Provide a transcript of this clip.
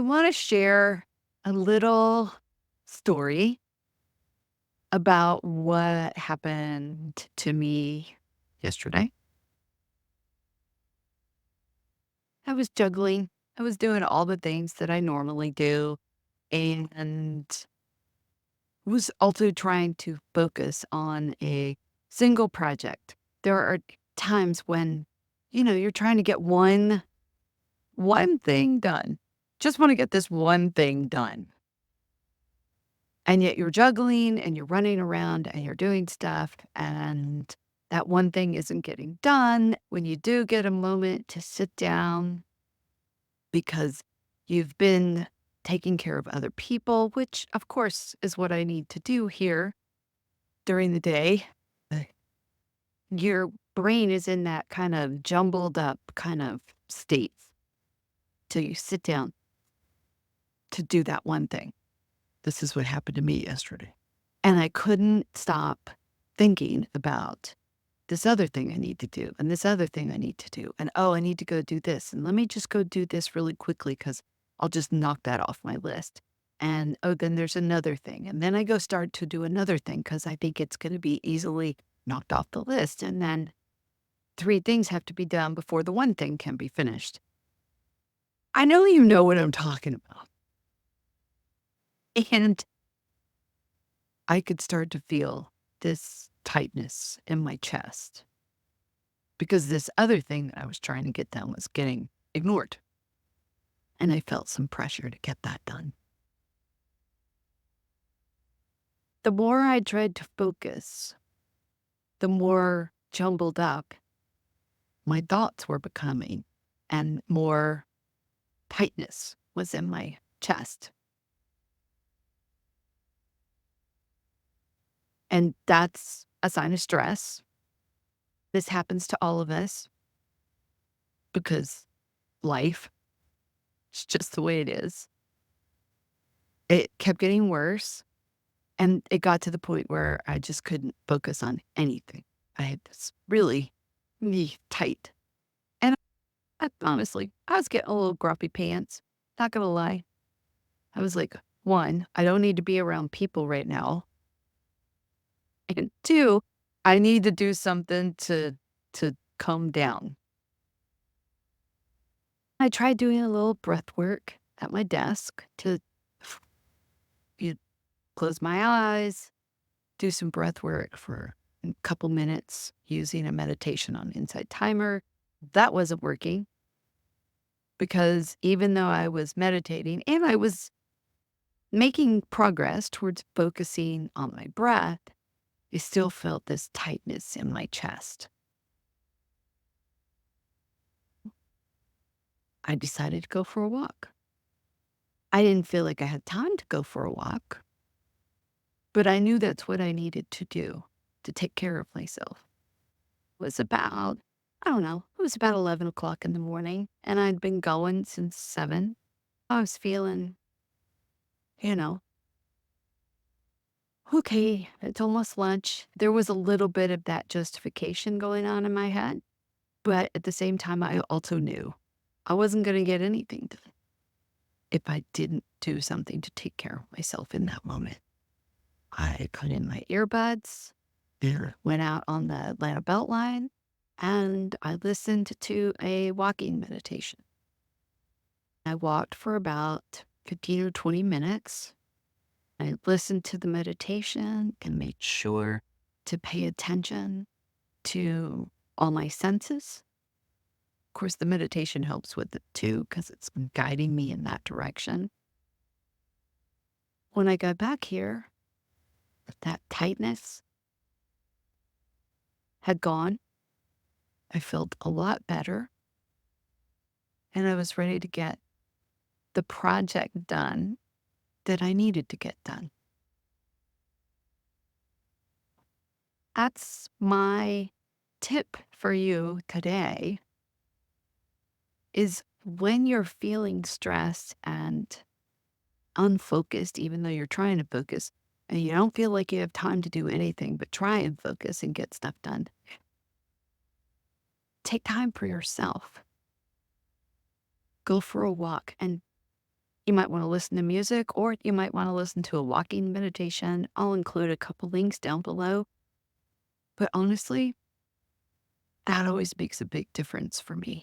I want to share a little story about what happened to me yesterday. I was juggling. I was doing all the things that I normally do and was also trying to focus on a single project. There are times when, you're trying to get one thing done. Just want to get this one thing done. And yet you're juggling and you're running around and you're doing stuff, and that one thing isn't getting done when you do get a moment to sit down because you've been taking care of other people, which of course is what I need to do here during the day. Uh, Your brain is in that kind of jumbled up kind of state till you sit down to do that one thing. This is what happened to me yesterday. And I couldn't stop thinking about this other thing I need to do and this other thing I need to do. And oh, I need to go do this. And let me just go do this really quickly because I'll just knock that off my list. And oh, then there's another thing. And then I go start to do another thing because I think it's going to be easily knocked off the list. And then three things have to be done before the one thing can be finished. I know you know what I'm talking about. And I could start to feel this tightness in my chest because this other thing that I was trying to get done was getting ignored. And I felt some pressure to get that done. The more I tried to focus, the more jumbled up my thoughts were becoming, and more tightness was in my chest. And that's a sign of stress. This happens to all of us because life is just the way it is. It kept getting worse. And it got to the point where I just couldn't focus on anything. I had this really tight. And honestly, I was getting a little grumpy pants. Not gonna lie. I was like, one, I don't need to be around people right now. And two, I need to do something to calm down. I tried doing a little breath work at my desk to you close my eyes, do some breath work for a couple minutes using a meditation on Insight Timer. That wasn't working because even though I was meditating and I was making progress towards focusing on my breath, I still felt this tightness in my chest. I decided to go for a walk. I didn't feel like I had time to go for a walk, but I knew that's what I needed to do to take care of myself. It was about, I don't know, it was about 11 o'clock in the morning, and I'd been going since 7. I was feeling, you know, okay, it's almost lunch. There was a little bit of that justification going on in my head, but at the same time, I also knew I wasn't going to get anything done if I didn't do something to take care of myself in that moment. I put in my earbuds, went out on the Atlanta Beltline, and I listened to a walking meditation. I walked for about 15 or 20 minutes. I listened to the meditation and made sure to pay attention to all my senses. Of course, the meditation helps with it too, because it's been guiding me in that direction. When I got back here, that tightness had gone. I felt a lot better, and I was ready to get the project done that I needed to get done. That's my tip for you today is when you're feeling stressed and unfocused, even though you're trying to focus, and you don't feel like you have time to do anything but try and focus and get stuff done, take time for yourself. Go for a walk and You might want to listen to music or you might want to listen to a walking meditation. I'll include a couple links down below. But honestly, that always makes a big difference for me.